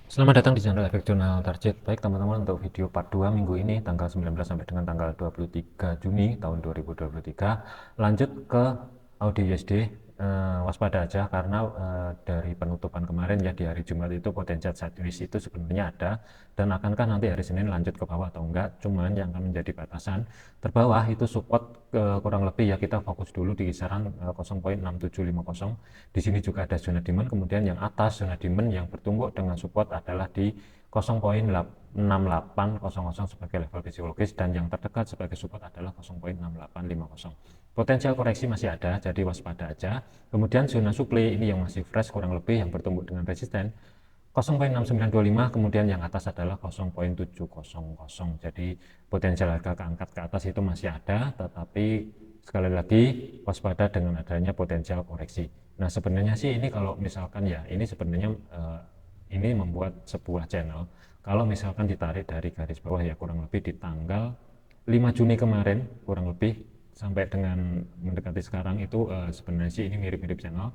Selamat datang di channel Efek Jurnal Target. Baik teman-teman, untuk video part 2 minggu ini tanggal 19 sampai dengan tanggal 23 Juni tahun 2023, lanjut ke Audi USD. Waspada aja karena dari penutupan kemarin ya di hari Jumat itu potensial sideways itu sebenarnya ada, dan akankah nanti hari Senin lanjut ke bawah atau enggak. Cuman yang akan menjadi batasan terbawah itu support kurang lebih ya, kita fokus dulu di kisaran 0,6750. Di sini juga ada zona demand, kemudian yang atas zona demand yang bertumbuk dengan support adalah di 0,6800 sebagai level psikologis, dan yang terdekat sebagai support adalah 0,6850. Potensial koreksi masih ada, jadi waspada aja. Kemudian zona supply ini yang masih fresh kurang lebih yang bertumbuk dengan resisten 0,6925, kemudian yang atas adalah 0,700. Jadi potensial harga keangkat ke atas itu masih ada, tetapi sekali lagi waspada dengan adanya potensial koreksi. Nah sebenarnya sih ini kalau misalkan ya ini sebenarnya ini membuat sebuah channel kalau misalkan ditarik dari garis bawah ya, kurang lebih di tanggal 5 Juni kemarin kurang lebih sampai dengan mendekati sekarang itu sebenarnya sih ini mirip-mirip channel.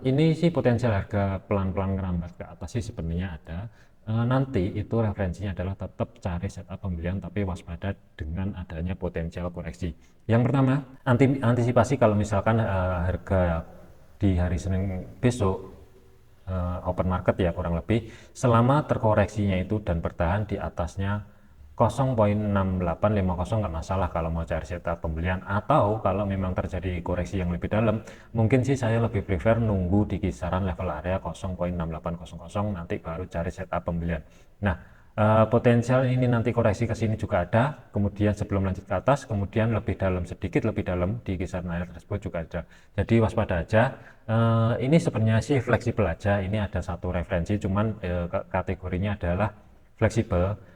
Ini sih potensial harga pelan-pelan ngerambat ke atas sih sebenarnya ada. Nanti itu referensinya adalah tetap cari setup pembelian, tapi waspada dengan adanya potensial koreksi. Yang pertama, antisipasi kalau misalkan harga di hari Senin besok open market ya kurang lebih, selama terkoreksinya itu dan bertahan di atasnya 0,6850 nggak masalah kalau mau cari setup pembelian. Atau kalau memang terjadi koreksi yang lebih dalam, mungkin sih saya lebih prefer nunggu di kisaran level area 0,6800 nanti baru cari setup pembelian. Nah potensial ini nanti koreksi ke sini juga ada, kemudian sebelum lanjut ke atas, kemudian lebih dalam, sedikit lebih dalam di kisaran area tersebut juga ada. Jadi waspada aja. Ini sebenarnya sih fleksibel aja, ini ada satu referensi, cuman kategorinya adalah fleksibel.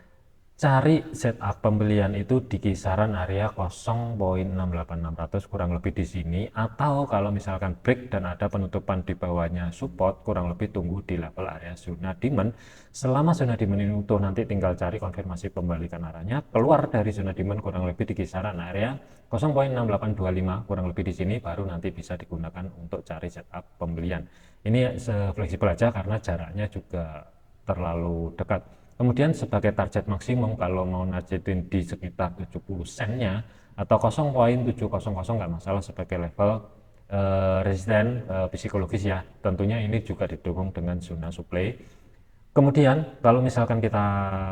Cari setup pembelian itu di kisaran area 0,68600 kurang lebih di sini, atau kalau misalkan break dan ada penutupan di bawahnya support, kurang lebih tunggu di level area zona demand. Selama zona demand ini utuh, nanti tinggal cari konfirmasi pembalikan arahnya keluar dari zona demand kurang lebih di kisaran area 0,6825 kurang lebih di sini, baru nanti bisa digunakan untuk cari setup pembelian. Ini fleksibel aja karena jaraknya juga terlalu dekat. Kemudian sebagai target maksimum kalau mau nargetin di sekitar 70 sennya atau 0,700 nggak masalah sebagai level resisten psikologis ya. Tentunya ini juga didukung dengan zona supply. Kemudian kalau misalkan kita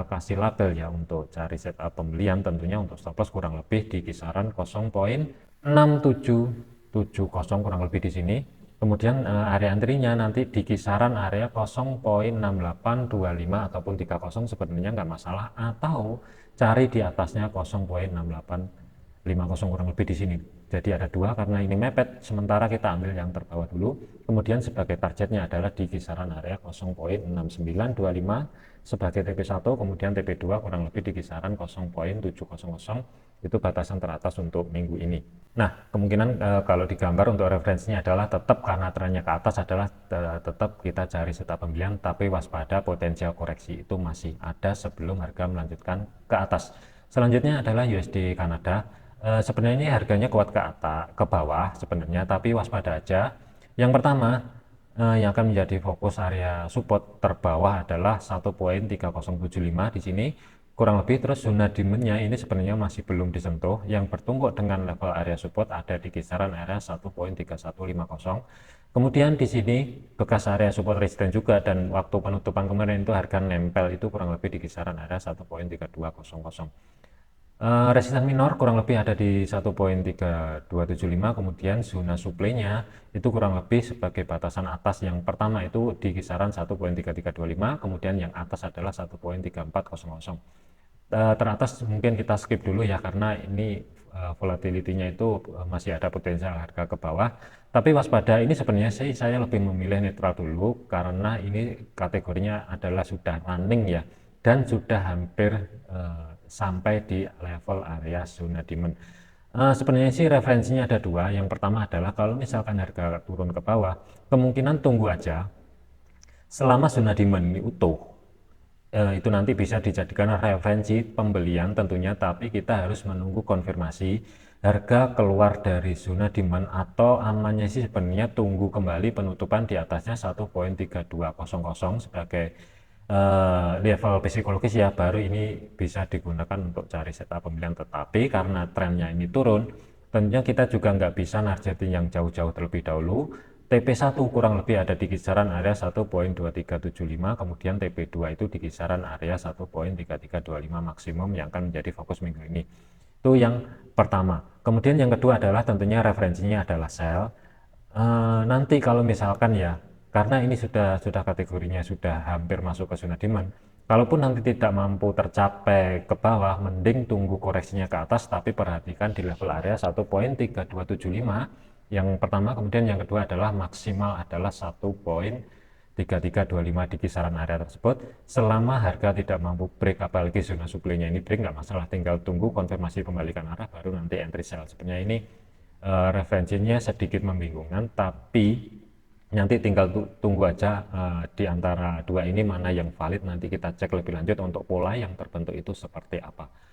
kasih label ya untuk cari setup pembelian, tentunya untuk stop loss kurang lebih di kisaran 0,6770 kurang lebih di sini. Kemudian area antrinya nanti di kisaran area 0,6825 ataupun 30 sebenarnya nggak masalah, atau cari di atasnya 0,6850 kurang lebih di sini. Jadi ada dua karena ini mepet, sementara kita ambil yang terbawah dulu. Kemudian sebagai targetnya adalah di kisaran area 0,6925 sebagai TP1, kemudian TP2 kurang lebih di kisaran 0,700. Itu batasan teratas untuk minggu ini. Nah kemungkinan kalau digambar untuk referensinya adalah tetap karena trennya ke atas adalah tetap kita cari setup pembelian, tapi waspada potensial koreksi itu masih ada sebelum harga melanjutkan ke atas. Selanjutnya adalah USD Kanada. Sebenarnya ini harganya kuat ke atas, ke bawah sebenarnya, tapi waspada aja. Yang pertama, yang akan menjadi fokus area support terbawah adalah 1,3075 di sini kurang lebih. Terus zona demandnya ini sebenarnya masih belum disentuh, yang bertumbuk dengan level area support ada di kisaran area 1,3150. Kemudian di sini bekas area support resisten juga, dan waktu penutupan kemarin itu harga nempel itu kurang lebih di kisaran area 1,3200. Resisten minor kurang lebih ada di 1,3275, kemudian zona supply-nya itu kurang lebih sebagai batasan atas yang pertama itu di kisaran 1,3325, kemudian yang atas adalah 1,3400. Teratas mungkin kita skip dulu ya karena ini volatility-nya itu masih ada potensial harga ke bawah, tapi waspada. Ini sebenarnya sih saya lebih memilih netral dulu karena ini kategorinya adalah sudah running ya, dan sudah hampir sampai di level area zona demand. Sebenarnya sih referensinya ada dua. Yang pertama adalah kalau misalkan harga turun ke bawah, kemungkinan tunggu aja selama zona demand ini utuh. Itu nanti bisa dijadikan referensi pembelian tentunya, tapi kita harus menunggu konfirmasi harga keluar dari zona demand, atau amannya sih sebenarnya tunggu kembali penutupan di atasnya 1.3200 sebagai level psikologis ya, baru ini bisa digunakan untuk cari setup pembelian. Tetapi karena trennya ini turun, tentunya kita juga nggak bisa nargetin yang jauh-jauh terlebih dahulu. TP1 kurang lebih ada di kisaran area 1.2375, kemudian TP2 itu di kisaran area 1.3325 maksimum yang akan menjadi fokus minggu ini. Itu yang pertama. Kemudian yang kedua adalah tentunya referensinya adalah sell. Nanti kalau misalkan ya, karena ini sudah kategorinya sudah hampir masuk ke zona demand, kalaupun nanti tidak mampu tercapai ke bawah, mending tunggu koreksinya ke atas, tapi perhatikan di level area 1.3275 yang pertama. Kemudian yang kedua adalah maksimal adalah 1.3325 di kisaran area tersebut. Selama harga tidak mampu break, apalagi zona supply-nya ini break, nggak masalah, tinggal tunggu konfirmasi pembalikan arah baru nanti entry sell. Sebenarnya ini referensinya sedikit membingungkan, tapi nanti tinggal tunggu aja di antara dua ini mana yang valid, nanti kita cek lebih lanjut untuk pola yang terbentuk itu seperti apa.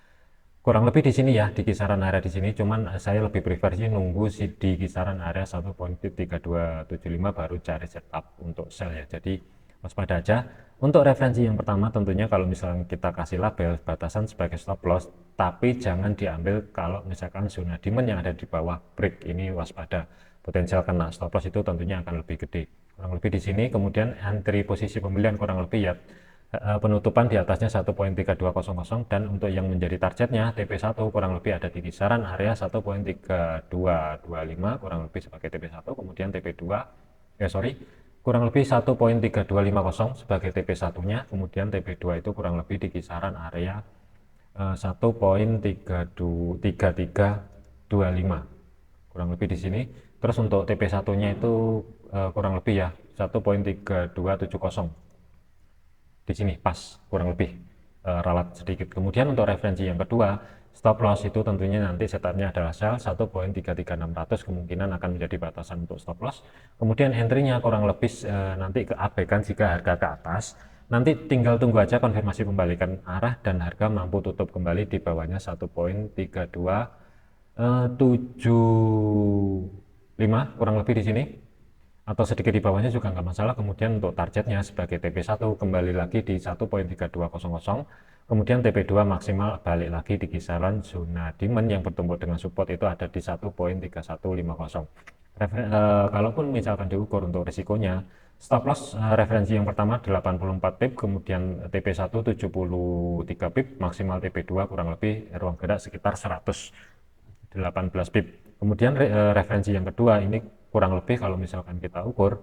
Kurang lebih di sini ya, di kisaran area di sini, cuman saya lebih prefer sih nunggu di kisaran area 1.3275 baru cari setup untuk sell ya. Jadi waspada aja. Untuk referensi yang pertama tentunya kalau misalnya kita kasih label batasan sebagai stop loss, tapi jangan diambil kalau misalkan zona demand yang ada di bawah break, ini waspada. Potensial kena stop loss itu tentunya akan lebih gede. Kurang lebih di sini. Kemudian entry posisi pembelian kurang lebih ya penutupan di atasnya 1.3200, dan untuk yang menjadi targetnya TP1 kurang lebih ada di kisaran area 1.3225 kurang lebih sebagai TP1, kemudian TP2 kurang lebih 1.3250 sebagai TP1 nya, kemudian TP2 itu kurang lebih di kisaran area 1.3325 kurang lebih di sini. Terus untuk TP1 nya itu kurang lebih ya 1.3270 di sini pas kurang lebih ralat sedikit. Kemudian untuk referensi yang kedua, stop loss itu tentunya nanti setupnya adalah sell 1.33600, kemungkinan akan menjadi batasan untuk stop loss. Kemudian entry-nya kurang lebih nanti keabaikan jika harga ke atas. Nanti tinggal tunggu aja konfirmasi pembalikan arah dan harga mampu tutup kembali di bawahnya 1.3275 kurang lebih di sini, atau sedikit di bawahnya juga nggak masalah. Kemudian untuk targetnya sebagai TP1 kembali lagi di 1.3200, kemudian TP2 maksimal balik lagi di kisaran zona demand yang bertemu dengan support itu ada di 1.3150. Kalaupun misalkan diukur untuk risikonya, stop loss referensi yang pertama 84 pip, kemudian TP1 73 pip, maksimal TP2 kurang lebih ruang gerak sekitar 118 pip. Kemudian referensi yang kedua ini kurang lebih kalau misalkan kita ukur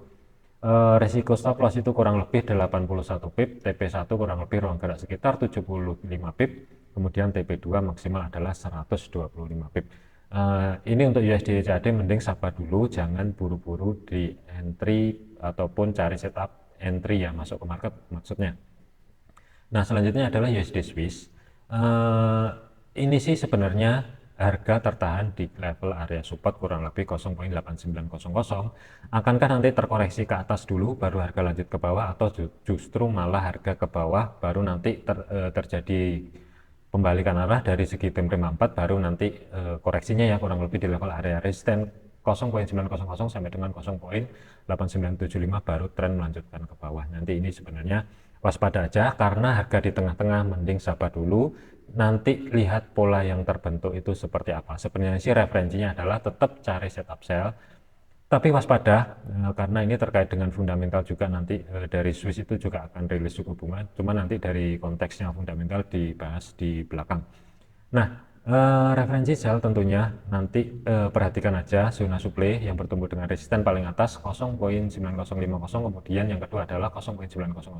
resiko stop loss itu kurang lebih 81 pip, TP1 kurang lebih ruang gerak sekitar 75 pip, kemudian TP2 maksimal adalah 125 pip. Ini untuk USD CAD mending sabar dulu, jangan buru-buru di entry ataupun cari setup entry ya, masuk ke market maksudnya. Nah selanjutnya adalah USD Swiss. Ini sih sebenarnya harga tertahan di level area support kurang lebih 0.8900. Akankah nanti terkoreksi ke atas dulu baru harga lanjut ke bawah, atau justru malah harga ke bawah baru nanti terjadi pembalikan arah dari segi time frame 4, baru nanti koreksinya ya kurang lebih di level area resisten 0.900 sampai dengan 0.8975 baru tren melanjutkan ke bawah. Nanti ini sebenarnya waspada aja, karena harga di tengah-tengah mending sabar dulu, nanti lihat pola yang terbentuk itu seperti apa. Sebenarnya sih referensinya adalah tetap cari setup sell, tapi waspada karena ini terkait dengan fundamental juga. Nanti dari Swiss itu juga akan rilis suku bunga, cuma nanti dari konteksnya fundamental dibahas di belakang. Nah referensi sell tentunya nanti perhatikan aja zona supply yang bertumbuh dengan resisten paling atas 0.9050, kemudian yang kedua adalah 0.900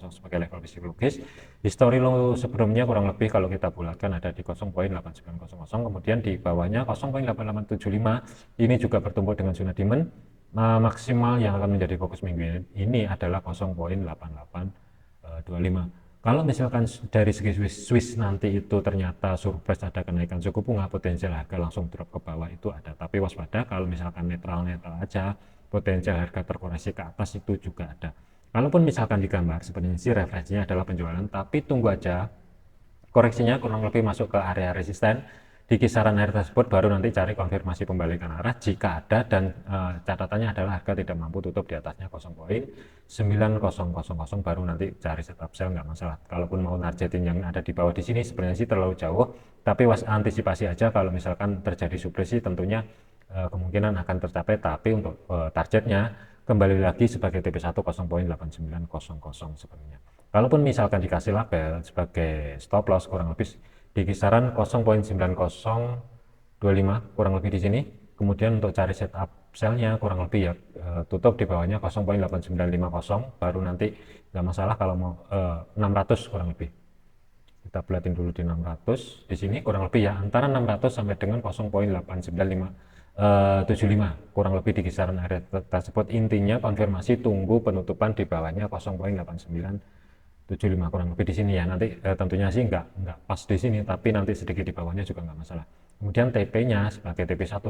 sebagai level psikologis. History low sebelumnya kurang lebih kalau kita bulatkan ada di 0.8900, kemudian di bawahnya 0.8875 ini juga bertumbuh dengan zona demand. Maksimal yang akan menjadi fokus minggu ini adalah 0.8825. Kalau misalkan dari segi Swiss nanti itu ternyata surprise ada kenaikan suku bunga, potensial harga langsung drop ke bawah itu ada. Tapi waspada kalau misalkan netral aja, potensial harga terkoreksi ke atas itu juga ada. Kalaupun misalkan digambar sebenarnya sih referensinya adalah penjualan, tapi tunggu aja koreksinya kurang lebih masuk ke area resisten di kisaran area tersebut baru nanti cari konfirmasi pembalikan arah jika ada, dan catatannya adalah harga tidak mampu tutup di atasnya 0.9000, baru nanti cari setup sell, nggak masalah. Kalaupun mau nargetin yang ada di bawah di sini sebenarnya sih terlalu jauh, tapi antisipasi aja kalau misalkan terjadi supresi tentunya kemungkinan akan tercapai, tapi untuk targetnya kembali lagi sebagai TP1 0.8900 sebenarnya. Kalaupun misalkan dikasih label sebagai stop loss kurang lebih di kisaran 0.9025 kurang lebih di sini, kemudian untuk cari setup sell-nya kurang lebih ya tutup di bawahnya 0.8950, baru nanti nggak masalah kalau mau 600 kurang lebih. Kita bulatin dulu di 600 di sini kurang lebih ya antara 600 sampai dengan 0.89575 kurang lebih di kisaran area tersebut. Intinya konfirmasi tunggu penutupan di bawahnya 0.8975 kurang lebih di sini ya. Nanti tentunya sih nggak pas di sini, tapi nanti sedikit di bawahnya juga nggak masalah. Kemudian TP-nya sebagai TP1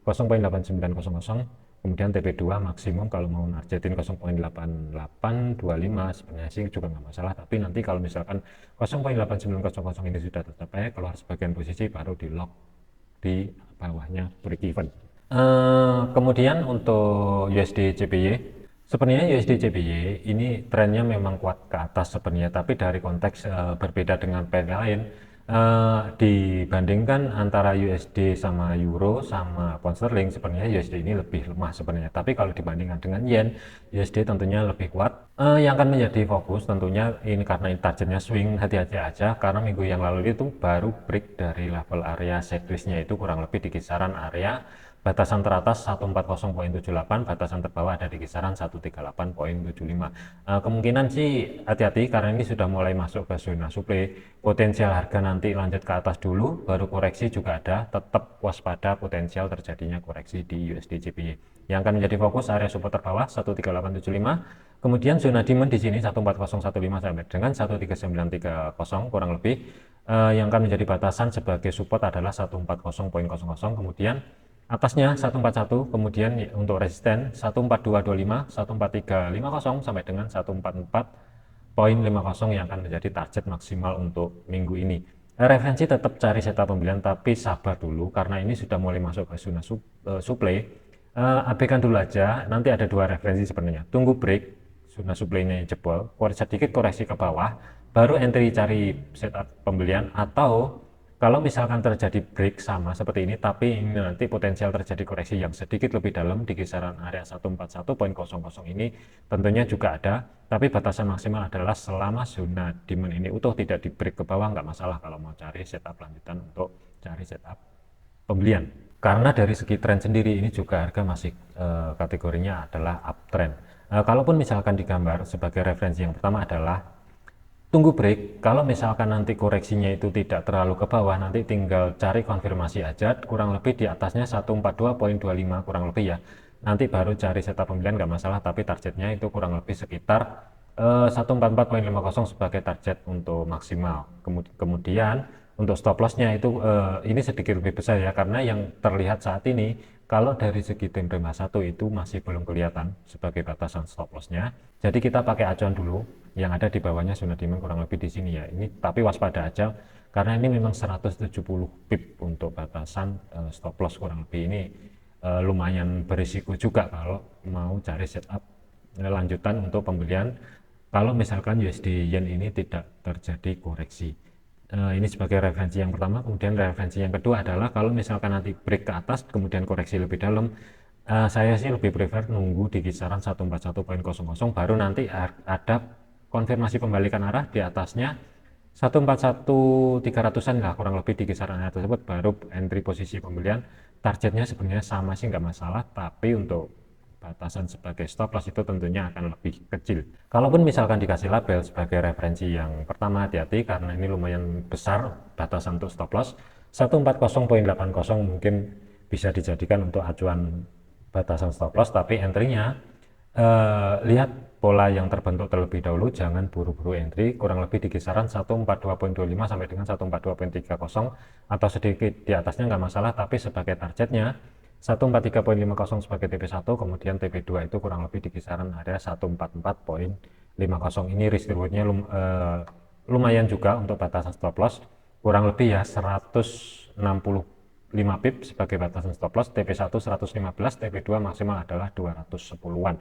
0.8900, kemudian TP2 maksimum kalau mau nargetin 0.8825 sebenarnya sih juga nggak masalah, tapi nanti kalau misalkan 0.8900 ini sudah tercapai, keluar sebagian posisi baru di lock di bawahnya break even. Kemudian untuk USD CPY, sebenarnya USD CPY ini trennya memang kuat ke atas sebenarnya, tapi dari konteks berbeda dengan pair lain. Dibandingkan antara USD sama Euro sama pound sterling, sebenarnya USD ini lebih lemah sebenarnya, tapi kalau dibandingkan dengan Yen, USD tentunya lebih kuat. Yang akan menjadi fokus tentunya ini karena targetnya swing, hati-hati aja karena minggu yang lalu itu baru break dari level area sideways-nya itu kurang lebih di kisaran area batasan teratas 140.78, batasan terbawah ada di kisaran 138.75. Kemungkinan sih hati-hati karena ini sudah mulai masuk ke zona supply, potensial harga nanti lanjut ke atas dulu baru koreksi juga ada, tetap waspada potensial terjadinya koreksi di USD CPY. Yang akan menjadi fokus area support terbawah 13875, kemudian zona demand di sini 14015 sampai dengan 13930 kurang lebih. Yang akan menjadi batasan sebagai support adalah 140.00, kemudian atasnya 141, kemudian untuk resisten 14225, 14350 sampai dengan 144.50 yang akan menjadi target maksimal untuk minggu ini. Referensi tetap cari setup pembelian, tapi sabar dulu karena ini sudah mulai masuk ke zona supply. Abaikan dulu aja, nanti ada dua referensi sebenarnya. Tunggu break, zona supply-nya jebol, sedikit koreksi ke bawah, baru entry cari setup pembelian, atau kalau misalkan terjadi break sama seperti ini, tapi ini nanti potensial terjadi koreksi yang sedikit lebih dalam di kisaran area 141.00 ini tentunya juga ada, tapi batasan maksimal adalah selama zona demand ini utuh tidak di break ke bawah, nggak masalah kalau mau cari setup lanjutan untuk cari setup pembelian. Karena dari segi tren sendiri ini juga harga masih kategorinya adalah uptrend. Kalaupun misalkan digambar sebagai referensi yang pertama adalah tunggu break, kalau misalkan nanti koreksinya itu tidak terlalu ke bawah, nanti tinggal cari konfirmasi aja, kurang lebih di atasnya 142.25 kurang lebih ya, nanti baru cari setup pembelian nggak masalah, tapi targetnya itu kurang lebih sekitar 144.50 sebagai target untuk maksimal. Kemudian untuk stop lossnya itu ini sedikit lebih besar ya, karena yang terlihat saat ini kalau dari segi time frame H1 itu masih belum kelihatan sebagai batasan stop lossnya, jadi kita pakai acuan dulu yang ada di bawahnya zona demand kurang lebih di sini ya. Ini tapi waspada aja karena ini memang 170 pip untuk batasan stop loss kurang lebih. Ini lumayan berisiko juga kalau mau cari setup lanjutan untuk pembelian kalau misalkan USD Yen ini tidak terjadi koreksi. Ini sebagai referensi yang pertama. Kemudian referensi yang kedua adalah kalau misalkan nanti break ke atas kemudian koreksi lebih dalam, saya sih lebih prefer nunggu di kisaran 141.00 baru nanti ada konfirmasi pembalikan arah di atasnya 141.300an lah kurang lebih di kisaran area tersebut, baru entry posisi pembelian. Targetnya sebenarnya sama sih nggak masalah, tapi untuk batasan sebagai stop loss itu tentunya akan lebih kecil. Kalaupun misalkan dikasih label sebagai referensi yang pertama, hati-hati karena ini lumayan besar batasan untuk stop loss 140.80 mungkin bisa dijadikan untuk acuan batasan stop loss, tapi entry-nya lihat pola yang terbentuk terlebih dahulu, jangan buru-buru entry. Kurang lebih di kisaran 142.25 sampai dengan 142.30 atau sedikit di atasnya nggak masalah, tapi sebagai targetnya 143.50 sebagai TP1, kemudian TP2 itu kurang lebih di kisaran area 144.50. Ini risk rewardnya lumayan juga untuk batasan stop loss, kurang lebih ya 100 165 pip sebagai batasan stop loss, TP1 115, TP2 maksimal adalah 210-an.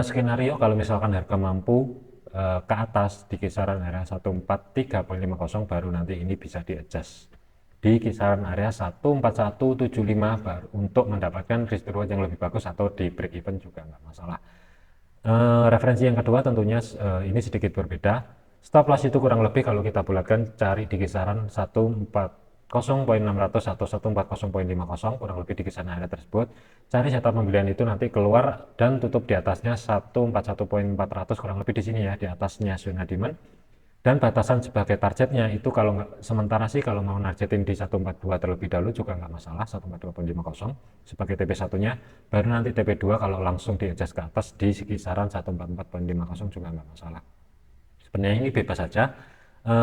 Skenario kalau misalkan harga mampu ke atas di kisaran area 143.50 baru nanti ini bisa di adjust di kisaran area 14175 baru untuk mendapatkan risk reward yang lebih bagus, atau di break even juga nggak masalah. Referensi yang kedua tentunya ini sedikit berbeda. Stop loss itu kurang lebih kalau kita bulatkan cari di kisaran 140.600 atau 140.50, kurang lebih di kisaran area tersebut. Cari setup pembelian itu nanti keluar dan tutup di atasnya 141.400, kurang lebih di sini ya, di atasnya zona demand. Dan batasan sebagai targetnya itu kalau nggak, sementara sih kalau mau nargetin di 142 terlebih dahulu juga nggak masalah, 142.50 sebagai TP1 nya, baru nanti TP2 kalau langsung di adjust ke atas di kisaran 144.50 juga nggak masalah. Sebenarnya ini bebas saja,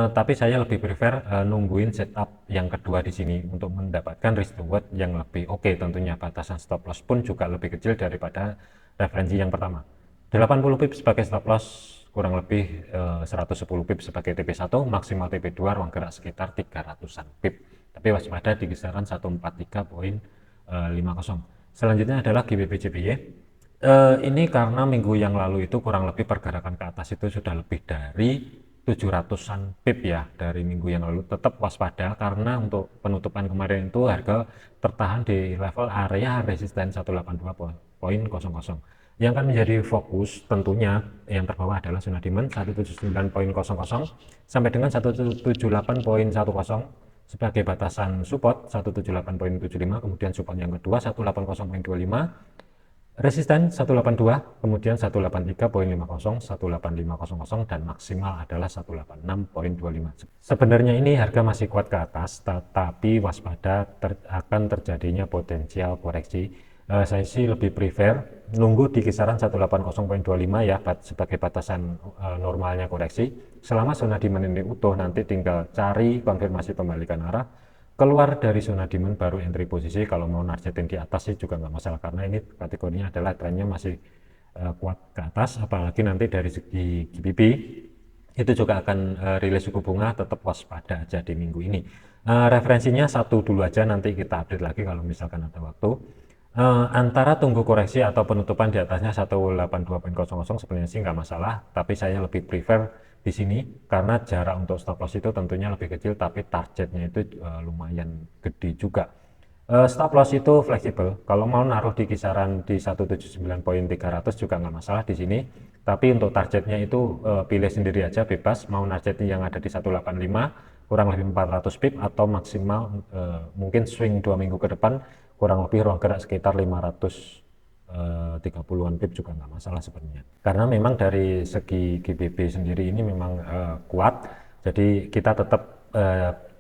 tapi saya lebih prefer nungguin setup yang kedua di sini untuk mendapatkan risk reward yang lebih oke. Tentunya batasan stop loss pun juga lebih kecil daripada referensi yang pertama. 80 pip sebagai stop loss, kurang lebih 110 pip sebagai TP1, maksimal TP2 ruang gerak sekitar 300-an pip, tapi waspada di kisaran 143.50. Selanjutnya adalah GBP JPY. Ini karena minggu yang lalu itu kurang lebih pergerakan ke atas itu sudah lebih dari 700-an pip ya dari minggu yang lalu. Tetap waspada karena untuk penutupan kemarin itu harga tertahan di level area resisten 182.00. Yang akan menjadi fokus tentunya yang terbawah adalah zona demand 179.00 sampai dengan 178.10 sebagai batasan support 178.75, kemudian support yang kedua 180.25, resisten 182, kemudian 183.50, 18500, dan maksimal adalah 186.25. Sebenarnya ini harga masih kuat ke atas, tetapi waspada akan terjadinya potensial koreksi. Saya sih lebih prefer nunggu di kisaran 180.25 ya sebagai batasan normalnya koreksi. Selama zona demand ini utuh, nanti tinggal cari konfirmasi pembalikan arah, keluar dari zona demand baru entry posisi. Kalau mau nargetin di atas sih juga nggak masalah, karena ini kategorinya adalah trennya masih kuat ke atas, apalagi nanti dari segi GBP itu juga akan rilis suku bunga. Tetap waspada aja di minggu ini. Referensinya satu dulu aja, nanti kita update lagi kalau misalkan ada waktu. Antara tunggu koreksi atau penutupan di atasnya 182.00 sebenarnya sih nggak masalah, tapi saya lebih prefer di sini karena jarak untuk stop loss itu tentunya lebih kecil, tapi targetnya itu lumayan gede juga. Stop loss itu fleksibel, kalau mau naruh di kisaran di 179.300 juga nggak masalah di sini, tapi untuk targetnya itu pilih sendiri aja, bebas mau nargetin yang ada di 185 kurang lebih 400 pip, atau maksimal mungkin swing 2 minggu ke depan kurang lebih ruang gerak sekitar 530-an pip juga nggak masalah sebenarnya, karena memang dari segi GBP sendiri ini memang kuat, jadi kita tetap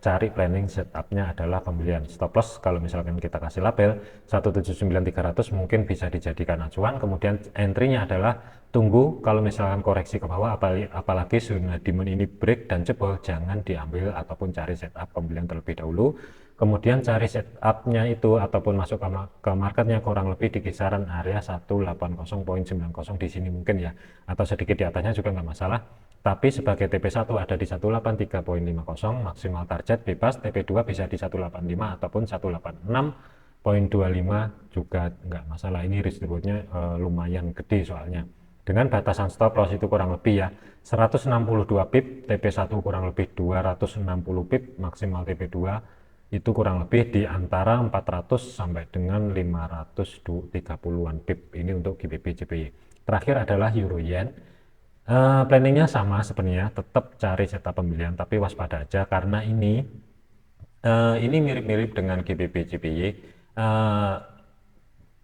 cari planning setupnya adalah pembelian. Stop loss kalau misalkan kita kasih label 179.300 mungkin bisa dijadikan acuan, kemudian entry-nya adalah tunggu kalau misalkan koreksi ke bawah, apalagi zona demand ini break dan jebol, jangan diambil ataupun cari setup pembelian terlebih dahulu. Kemudian cari setupnya itu ataupun masuk ke marketnya kurang lebih di kisaran area 180.90 di sini mungkin ya, atau sedikit di atasnya juga nggak masalah. Tapi sebagai TP1 ada di 183.50, maksimal target bebas. TP2 bisa di 185 ataupun 186.25 juga nggak masalah. Ini risk rewardnya lumayan gede soalnya. Dengan batasan stop loss itu kurang lebih ya 162 pip, TP1 kurang lebih 260 pip, maksimal TP2 itu kurang lebih di antara 400 sampai dengan 530-an pip. Ini untuk GBP JPY. Terakhir adalah Euro Yen. Planningnya sama sebenarnya, tetap cari setup pembelian, tapi waspada aja karena ini mirip-mirip dengan GBP JPY.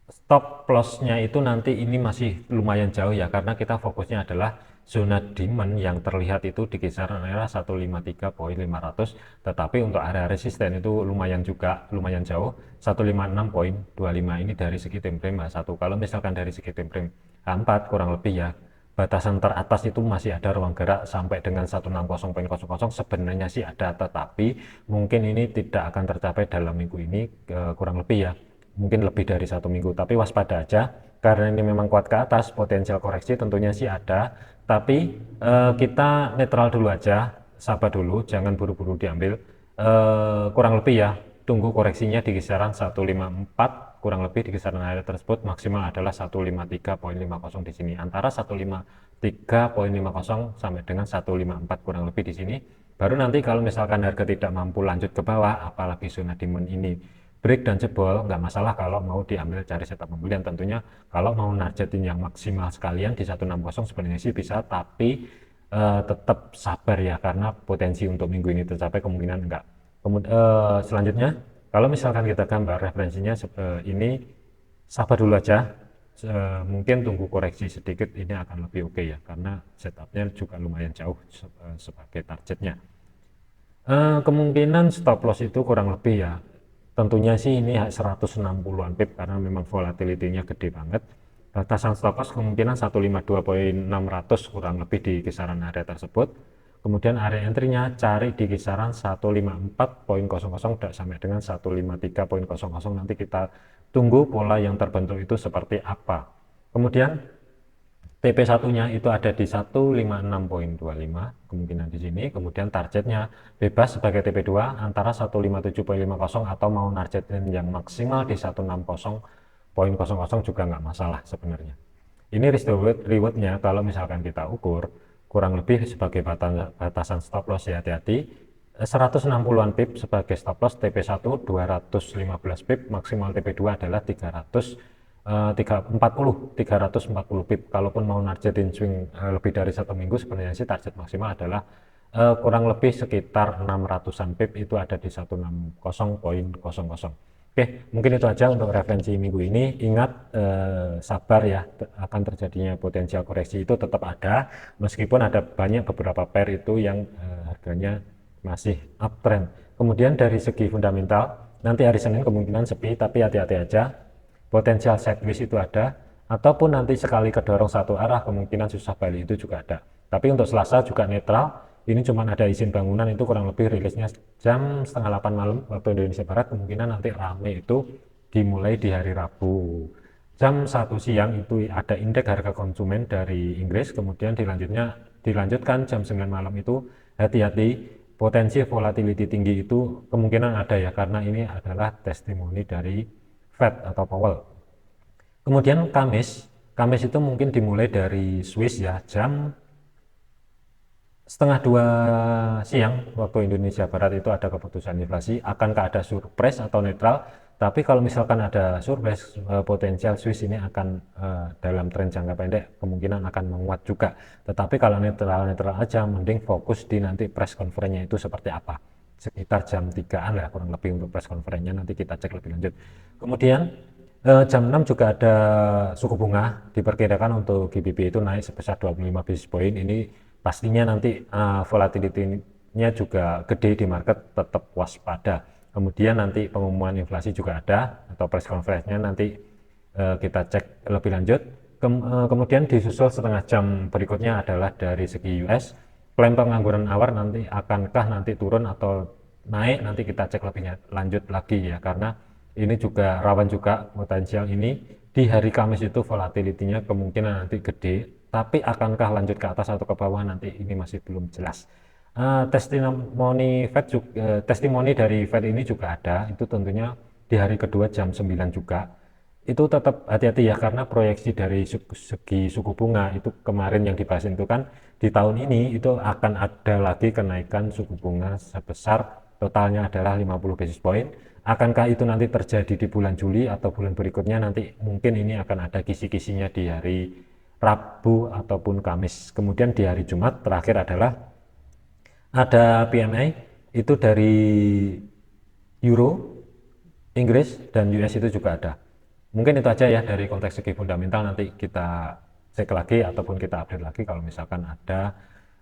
Stop lossnya itu nanti ini masih lumayan jauh ya, karena kita fokusnya adalah zona demand yang terlihat itu di kisaran area 153.500, tetapi untuk area resisten itu lumayan jauh 156.25. ini dari segi time frame H1. Kalau misalkan dari segi time frame H4 kurang lebih ya batasan teratas itu masih ada ruang gerak sampai dengan 160.00 sebenarnya sih ada, tetapi mungkin ini tidak akan tercapai dalam minggu ini, kurang lebih ya mungkin lebih dari 1 minggu. Tapi waspada aja karena ini memang kuat ke atas, potensial koreksi tentunya sih ada, tapi kita netral dulu aja, sabar dulu, jangan buru-buru diambil. Kurang lebih ya tunggu koreksinya di kisaran 154, kurang lebih di kisaran area tersebut. Maksimal adalah 153.50 di sini, antara 153.50 sampai dengan 154 kurang lebih di sini. Baru nanti kalau misalkan harga tidak mampu lanjut ke bawah, apalagi zona demand ini break dan jebol, nggak masalah kalau mau diambil cari setup pembelian. Tentunya kalau mau nargetin yang maksimal sekalian di 160 sebenarnya sih bisa, tapi tetap sabar ya, karena potensi untuk minggu ini tercapai kemungkinan enggak. Selanjutnya kalau misalkan kita gambar referensinya ini, sabar dulu aja. Mungkin tunggu koreksi sedikit, ini akan lebih oke ya, karena setupnya juga lumayan jauh sebagai targetnya. Kemungkinan stop loss itu kurang lebih ya, tentunya sih ini 160-an pip karena memang volatility-nya gede banget. Batasan stop loss kemungkinan 152.600 kurang lebih di kisaran area tersebut. Kemudian area entry-nya cari di kisaran 154.00 sampai dengan 153.00. Nanti kita tunggu pola yang terbentuk itu seperti apa. Kemudian TP1-nya itu ada di 156.25 kemungkinan di sini. Kemudian targetnya bebas sebagai TP2 antara 157.50 atau mau nargetin yang maksimal di 160.00 juga nggak masalah sebenarnya. Ini risk reward-nya kalau misalkan kita ukur kurang lebih sebagai batasan stop loss ya, hati-hati. 160-an pip sebagai stop loss TP1, 215 pip, maksimal TP2 adalah 340 pip. Kalaupun mau nargetin swing lebih dari 1 minggu, sebenarnya sih target maksimal adalah kurang lebih sekitar 600-an pip, itu ada di 160.00. Oke, mungkin itu aja untuk referensi minggu ini. Ingat, sabar ya, akan terjadinya potensial koreksi itu tetap ada, meskipun ada banyak beberapa pair itu yang harganya masih uptrend. Kemudian dari segi fundamental, nanti hari Senin kemungkinan sepi, tapi hati-hati aja, potensial sideways itu ada, ataupun nanti sekali kedorong satu arah kemungkinan susah balik itu juga ada. Tapi untuk Selasa juga netral, ini cuma ada izin bangunan, itu kurang lebih rilisnya jam 7:30 malam waktu Indonesia Barat. Kemungkinan nanti rame itu dimulai di hari Rabu jam 1 siang, itu ada indeks harga konsumen dari Inggris. Kemudian dilanjutkan jam 9 malam itu hati-hati, potensi volatility tinggi itu kemungkinan ada ya, karena ini adalah testimoni dari Fed atau Powell. Kemudian Kamis itu mungkin dimulai dari Swiss ya, jam 1:30 siang waktu Indonesia Barat itu ada keputusan inflasi. Akankah ada surprise atau netral? Tapi kalau misalkan ada surprise, potensial Swiss ini akan dalam tren jangka pendek kemungkinan akan menguat juga. Tetapi kalau netral aja, mending fokus di nanti press conference-nya itu seperti apa. Sekitar jam 3-an lah kurang lebih untuk press conference-nya, nanti kita cek lebih lanjut. Kemudian jam 6 juga ada suku bunga, diperkirakan untuk GBP itu naik sebesar 25 basis point. Ini pastinya nanti volatility-nya juga gede di market, tetap waspada. Kemudian nanti pengumuman inflasi juga ada, atau press conference-nya nanti kita cek lebih lanjut. Kemudian disusul setengah jam berikutnya adalah dari segi US, klaim pengangguran awal nanti akankah nanti turun atau naik, nanti kita cek lebih lanjut lagi ya, karena ini juga rawan juga potensial ini di hari Kamis itu volatility-nya kemungkinan nanti gede. Tapi akankah lanjut ke atas atau ke bawah, nanti ini masih belum jelas. Testimoni dari Fed ini juga ada, itu tentunya di hari kedua jam 9 juga. Itu tetap hati-hati ya, karena proyeksi dari segi suku bunga itu kemarin yang dibahas itu kan di tahun ini itu akan ada lagi kenaikan suku bunga sebesar totalnya adalah 50 basis point. Akankah itu nanti terjadi di bulan Juli atau bulan berikutnya, nanti mungkin ini akan ada kisi-kisinya di hari Rabu ataupun Kamis. Kemudian di hari Jumat terakhir adalah ada PMI itu dari Euro, Inggris, dan US itu juga ada. Mungkin itu aja ya dari konteks segi fundamental, nanti kita cek lagi ataupun kita update lagi kalau misalkan ada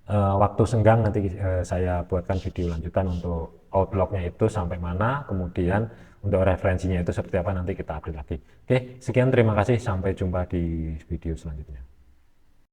waktu senggang, nanti saya buatkan video lanjutan untuk outlooknya itu sampai mana, kemudian untuk referensinya itu seperti apa, nanti kita update lagi. Oke, sekian, terima kasih, sampai jumpa di video selanjutnya.